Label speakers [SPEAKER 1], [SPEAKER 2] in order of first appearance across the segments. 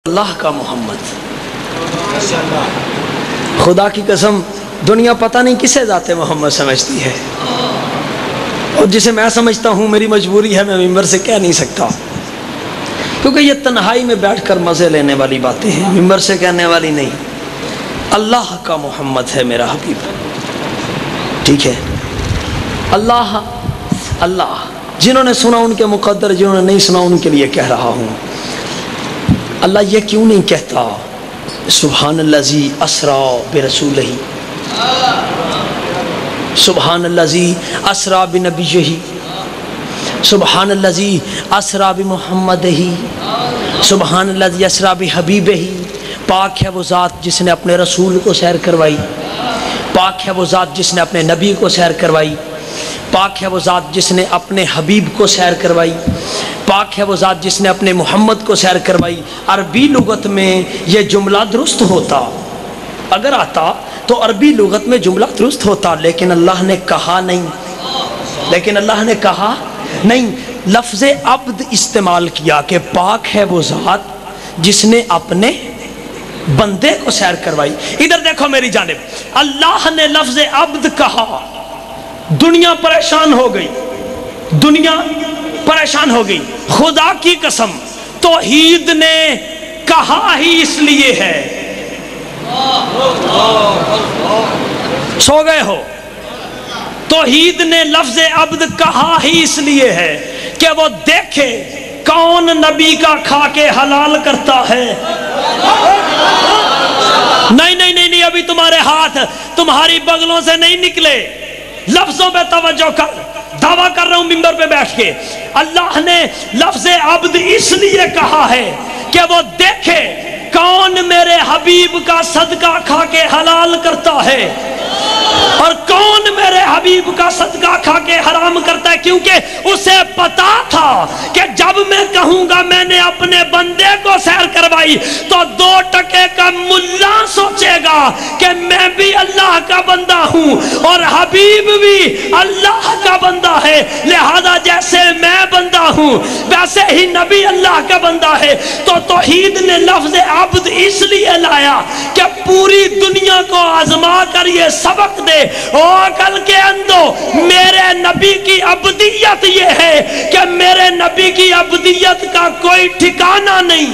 [SPEAKER 1] اللہ کا محمد. خدا کی قسم دنیا پتہ نہیں کسے ذات محمد سمجھتی ہے، اور جسے میں سمجھتا ہوں میری مجبوری ہے، میں ممبر سے کہہ نہیں سکتا، کیونکہ یہ تنہائی میں بیٹھ کر مزے لینے والی باتیں ہیں، ممبر سے کہنے والی نہیں. اللہ کا محمد ہے میرا حبیب. ٹھیک ہے، اللہ اللہ جنہوں نے سنا ان کے مقدر، جنہوں نے نہیں سنا ان کے لیے کہہ رہا ہوں. اللہ یہ کیوں نہیں کہتا سبحان الذی اسرا برسولہ، سبحان الذی اسرا بنبیہ، سبحان الذی اسرا بمحمدہ، سبحان الذی اسرا بحبیبہ. پاک ہے وہ ذات جس نے اپنے رسول کو سیر کروائی، پاک ہے وہ ذات جس نے اپنے نبی کو سیر کروائی، پاک ہے وہ ذات جس نے اپنے حبیب کو سیر کروائی، پاک ہے وہ ذات جس نے اپنے محمد کو سیر کروائی. عربی لغت میں یہ جملہ درست ہوتا، اگر آتا تو عربی لغت میں جملہ درست ہوتا، لیکن اللہ نے کہا نہیں، لیکن اللہ نے کہا نہیں. لفظ عبد استعمال کیا کہ پاک ہے وہ ذات جس نے اپنے بندے کو سیر کروائی. ادھر دیکھو میری جانب، اللہ نے لفظ عبد کہا، دنیا پریشان ہو گئی، دنیا پریشان ہو گئی. خدا کی قسم توحید نے کہا ہی اس لیے ہے. سو گئے ہو؟ توحید نے لفظ عبد کہا ہی اس لیے ہے کہ وہ دیکھے کون نبی کا کھا کے حلال کرتا ہے. نہیں نہیں نہیں نہیں، ابھی تمہارے ہاتھ تمہاری بغلوں سے نہیں نکلے، لفظوں پہ توجہ کر. دعویٰ کر رہا ہوں ممبر پہ بیٹھ کے، اللہ نے لفظ عبد اس لیے کہا ہے کہ وہ دیکھے کون میرے حبیب کا صدقہ کھا کے حلال کرتا ہے اور کون میرے حبیب کا صدقہ کھا کے حرام کرتا ہے. کیونکہ اسے پتا تھا کہ جب میں کہوں گا میں نے اپنے بندے کو سیر کروائی تو 2 ٹکے کا ملا سوچے گا کہ میں بھی اللہ کا بندہ ہوں اور حبیب بھی اللہ کا بندہ ہے، لہذا جیسے میں بندہ ہوں ویسے ہی نبی اللہ کا بندہ ہے. تو توحید نے لفظ عبد اس لیے لایا کہ پوری دنیا کو آزما کر یہ سبق دے، او عقل کے اندو میرے نبی کی عبدیت یہ ہے کہ میرے نبی کی عبدیت کا کوئی ٹھکانہ نہیں.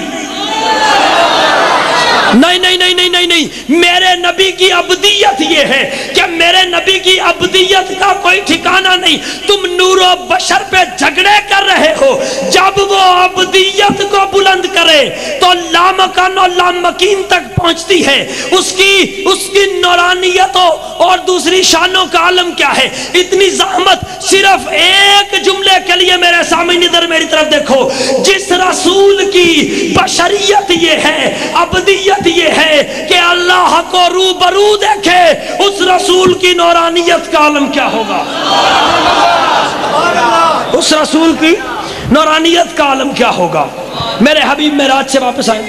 [SPEAKER 1] نہیں نہیں نہیں نہیں نہیں نہیں، میرے نبی کی عبدیت یہ ہے کہ میرے نبی کی عبدیت کا کوئی ٹھکانہ نہیں. تم نور و بشر پہ جھگڑے کر رہے ہو، جب وہ عبدیت کو بلند کرے تو لامکان و لامکین تک پہنچتی ہے. اس کی نورانیت اور دوسری شانوں کا عالم کیا ہے. اتنی زحمت صرف ایک جملے کے لیے میرے سامنے ادھر میری طرف دیکھو. جس رسول کی بشریت یہ ہے، عبدیت یہ ہے کہ اللہ کو روبرو دیکھے، اس رسول کی نورانیت کا عالم کیا ہوگا. اس رسول کی نورانیت کا عالم کیا ہوگا. میرے حبیب معراج سے واپس آئے،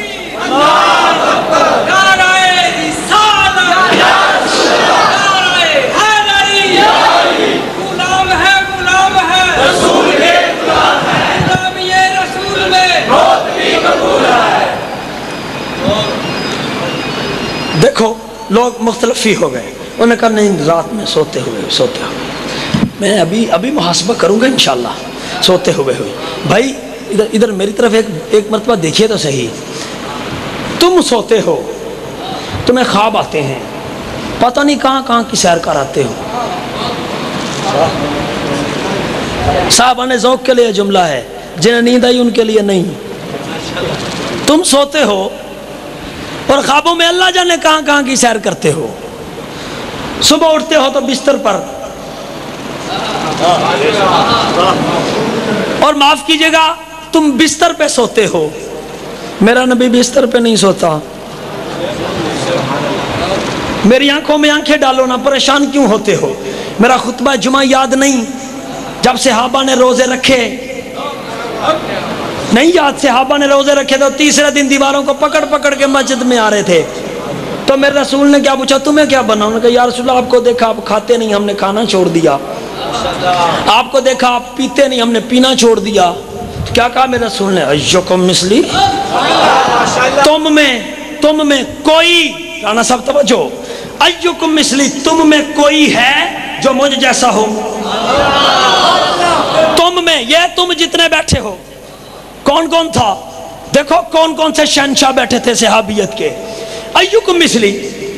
[SPEAKER 1] دیکھو لوگ مختلف ہی ہو گئے. انہوں نے کہا نہیں رات میں سوتے ہوئے میں ابھی محاسبہ کروں گا انشاءاللہ. سوتے ہوئے بھائی ادھر میری طرف ایک مرتبہ دیکھیے تو صحیح. تم سوتے ہو، تمہیں خواب آتے ہیں، پتہ نہیں کہاں کی سیر کر آتے ہو. صاحبان ذوق کے لیے جملہ ہے، جنہیں نیند آئی ان کے لیے نہیں. تم سوتے ہو اور خوابوں میں اللہ جانے کہاں کی سیر کرتے ہو. صبح اٹھتے ہو تو بستر پر، اور معاف کیجئے گا تم بستر پہ سوتے ہو. میرا نبی بستر پہ نہیں سوتا. میری آنکھوں میں آنکھیں ڈالو نا، پریشان کیوں ہوتے ہو. میرا خطبہ جمعہ یاد نہیں جب صحابہ نے روزے رکھے؟ نہیں یاد؟ صحابہ نے روزے رکھے تو تیسرے دن دیواروں کو پکڑ کے مسجد میں آ رہے تھے. تو میرے رسول نے کیا پوچھا تمہیں کیا بنا؟ انہوں نے کہا یا رسول اللہ آپ کو دیکھا آپ کھاتے نہیں، ہم نے کھانا چھوڑ دیا. آپ کو دیکھا آپ پیتے نہیں، ہم نے پینا چھوڑ دیا. کیا کہا میرے رسول نے؟ ایکم مثلی، تم میں کوئی، رانا صاحب توجہ، ایکم مثلی، تم میں کوئی ہے جو مجھ جیسا ہو؟ تم میں، یہ تم جتنے بیٹھے ہو کون کون تھا؟ دیکھو کون کون سے شہنشاہ بیٹھے تھے صحابیت کے. ایکم مثلی،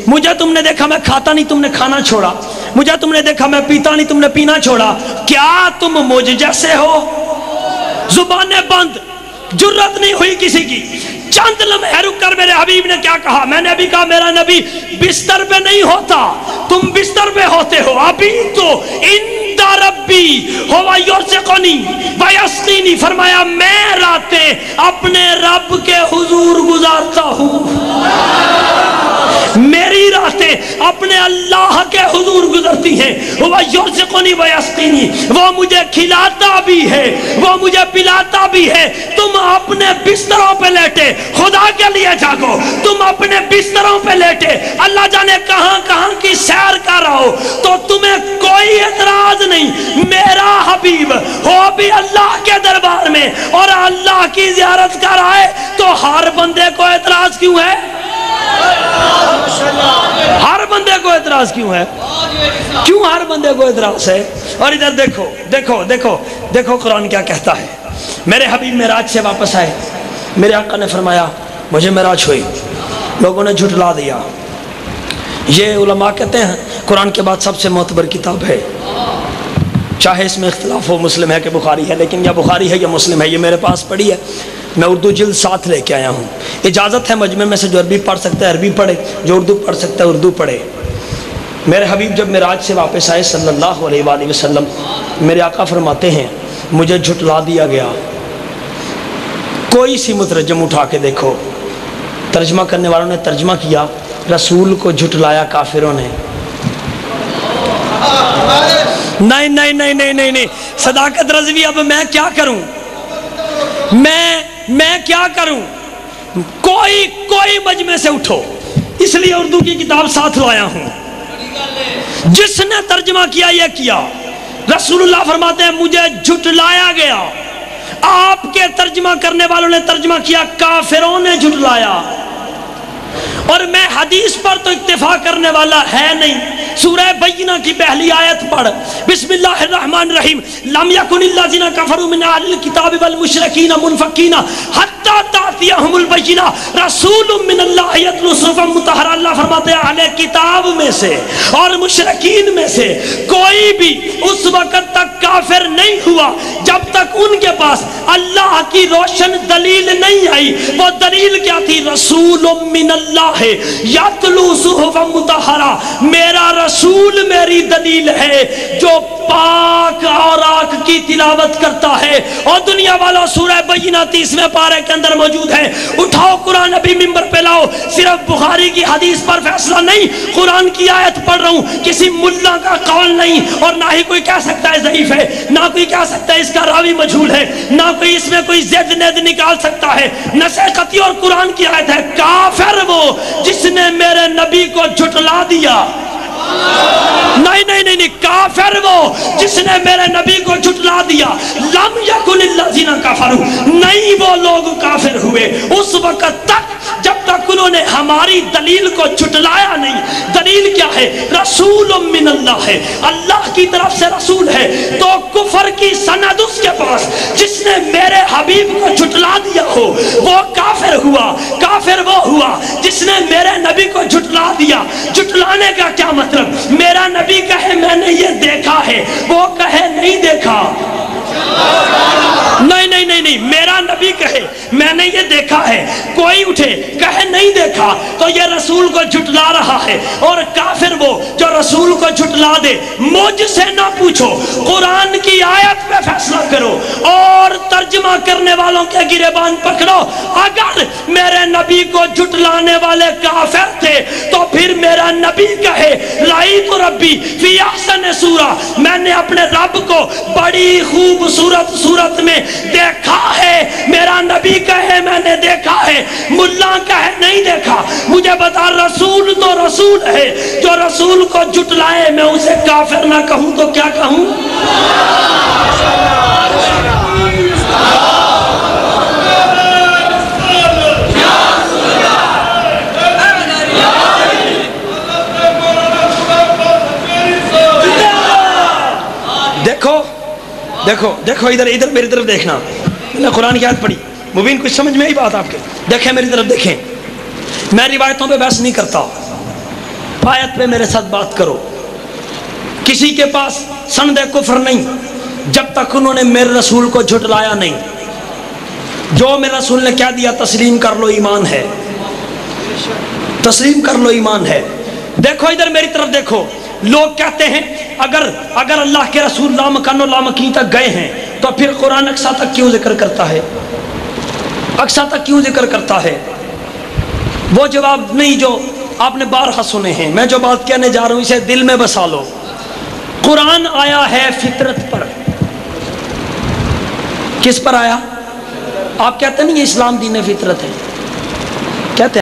[SPEAKER 1] مجھے تم نے دیکھا میں کھاتا نہیں، تم نے کھانا چھوڑا. مجھے تم نے دیکھا میں پیتا نہیں، تم نے پینا چھوڑا. کیا تم مجھ جیسے ہو؟ زبانیں بند، جرت نہیں ہوئی کسی کی. چند لمحے رک کر میرے حبیب نے کیا کہا؟ میں نے ابھی کہا میرا نبی بستر پہ نہیں ہوتا، تم بستر پہ ہوتے ہو. ابھی تو عند ربی ہوا یرزقنی ویسقینی، فرمایا میں راتیں اپنے رب کے حضور گزارتا ہوں. میری راتیں اپنے اللہ کے حضور گزرتی ہیں. وہ یرزقنی ویسقینی، وہ مجھے کھلاتا بھی ہے، وہ مجھے پلاتا بھی ہے. تم اپنے بستروں پہ لیٹے خدا کے لیے جاگو، تم اپنے بستروں پہ لیٹے اللہ جانے کہاں کہاں کی سیر کر رہا ہو تو تمہیں کوئی اعتراض نہیں. میرا حبیب ہو بھی اللہ کے دربار میں اور اللہ کی زیارت کر آئے تو ہر بندے کو اعتراض کیوں ہے؟ ہر بندے کو اعتراض کیوں ہے؟ کیوں ہر بندے کو اعتراض ہے؟ اور ادھر دیکھو دیکھو دیکھو دیکھو قرآن کیا کہتا ہے. میرے حبیب معراج سے واپس آئے، میرے آقا نے فرمایا مجھے معراج ہوئی، لوگوں نے جھٹلا دیا. یہ علماء کہتے ہیں قرآن کے بعد سب سے معتبر کتاب ہے، چاہے اس میں اختلاف ہو مسلم ہے کہ بخاری ہے، لیکن یا بخاری ہے یا مسلم ہے. یہ میرے پاس پڑھی ہے، میں اردو جلد ساتھ لے کے آیا ہوں. اجازت ہے مجمع میں سے جو عربی پڑھ سکتا ہے عربی پڑھے، جو اردو پڑھ سکتا ہے اردو پڑھے. میرے حبیب جب معراج سے واپس آئے صلی اللہ علیہ وآلہ وسلم، میرے آقا فرماتے ہیں مجھے جھٹلا دیا گیا. کوئی سی مترجم اٹھا کے دیکھو، ترجمہ کرنے والوں نے ترجمہ کیا رسول کو جھٹلایا کافروں نے. نہیں نہیں نہیں نہیں نہیں نہیں صداقت رضوی، اب میں کیا کروں؟ میں کیا کروں؟ کوئی مجمع سے اٹھو، اس لیے اردو کی کتاب ساتھ لایا ہوں. جس نے ترجمہ کیا یہ کیا. رسول اللہ فرماتے ہیں مجھے جھٹلایا گیا. آپ کے ترجمہ کرنے والوں نے ترجمہ کیا کافروں نے جھٹلایا. اور میں حدیث پر تو اکتفا کرنے والا ہے نہیں. سورہ بینہ کی پہلی آیت پڑھ، بسم اللہ الرحمن الرحیم، لم یکن الذین کفروا من اہل الکتاب والمشرکین منفکین حتی تأتیہم البینہ رسول من اللہ یتلو صحفا مطہرہ. اللہ فرماتے ہیں اہل کتاب میں سے اور مشرکین میں سے کوئی بھی اس وقت تک کافر نہیں ہوا جب تک ان کے پاس اللہ کی روشن دلیل نہیں آئی. وہ دلیل کیا تھی؟ رسول من اللہ یتلو صحفا مطہرہ، میرا رسول میری دلیل ہے جو پاک اوراق کی تلاوت کرتا ہے. اور دنیا والا سورہ بینہ 30ویں پارے کے اندر موجود ہے. اٹھاؤ قرآن ابھی ممبر پہ لاؤ. صرف بخاری کی حدیث پر فیصلہ نہیں، قرآن کی آیت پڑھ رہا ہوں، کسی ملا کا قول نہیں. اور نہ ہی کوئی کہہ سکتا ہے ضعیف ہے، نہ کوئی کہہ سکتا ہے اس کا راوی مجہول ہے، نہ کوئی اس میں کوئی زد ند نکال سکتا ہے. نص قطعی اور قرآن کی آیت ہے. کافر وہ جس نے میرے نبی کو جھٹلا دیا. نہیں نہیں نہیں نہیں کافر وہ جس نے میرے نبی کو جھٹلا دیا. لم یکن الذین کفروا، نہیں وہ لوگ کافر ہوئے اس وقت تک جب تک انہوں نے ہماری دلیل کو جھٹلایا نہیں. دلیل کیا ہے؟ رسول من اللہ ہے، اللہ کی طرف سے رسول ہے. تو کفر کی سند اس کے پاس جس نے میرے حبیب کو جھٹلا دیا ہو وہ کافر ہوا. کافر وہ ہوا جس نے میرے نبی کو جھٹلا دیا. جھٹلانے کا کیا مطلب؟ میرا نبی کہے میں نے یہ دیکھا ہے، وہ کہے نہیں دیکھا. نہیں نہیں نہیں نہیں میرا نبی کہے میں نے یہ دیکھا ہے، کوئی اٹھے کہے نہیں دیکھا تو یہ رسول کو جھٹلا رہا ہے. اور کافر وہ جو رسول کو جھٹلا دے. مجھ سے نہ پوچھو، قرآن کی آیت پہ فیصلہ کرو اور ترجمہ کرنے والوں کے گریبان پکڑو. اگر میرے نبی کو جھٹلانے والے کافر تھے تو پھر میرا نبی کہے رأیت ربی فی احسن سورہ، میں نے اپنے رب کو بڑی خوبصورت صورت میں دیکھا ہے. میرا نبی کہے میں نے دیکھا ہے، ملا کہے نہیں دیکھا. مجھے بتا رسول تو رسول ہے، جو رسول کو جھٹلائے میں اسے کافر نہ کہوں تو کیا کہوں؟ دیکھو دیکھو ادھر ادھر میری طرف دیکھنا. میں نے قرآن کی آیت پڑھی. مبین کچھ سمجھ میں آئی بات آپ کے؟ دیکھیں میری طرف دیکھیں. میں روایتوں پہ بحث نہیں کرتا, آیت پہ میرے ساتھ بات کرو. کسی کے پاس سند کفر نہیں جب تک انہوں نے میرے رسول کو جھٹلایا نہیں. جو میرے رسول نے کہہ دیا تسلیم کر لو, ایمان ہے, تسلیم کر لو, ایمان ہے. دیکھو ادھر میری طرف دیکھو. لوگ کہتے ہیں اگر اللہ کے رسول لامکان و لامکین تک گئے ہیں تو پھر قرآن اقصا تک کیوں ذکر کرتا ہے, اقصا تک کیوں ذکر کرتا ہے؟ وہ جواب نہیں جو آپ نے بارہا سنے ہیں. میں جو بات کہنے جا رہا ہوں اسے دل میں بسا لو. قرآن آیا ہے فطرت پر. کس پر آیا؟ آپ کہتے نہیں اسلام دین فطرت ہے.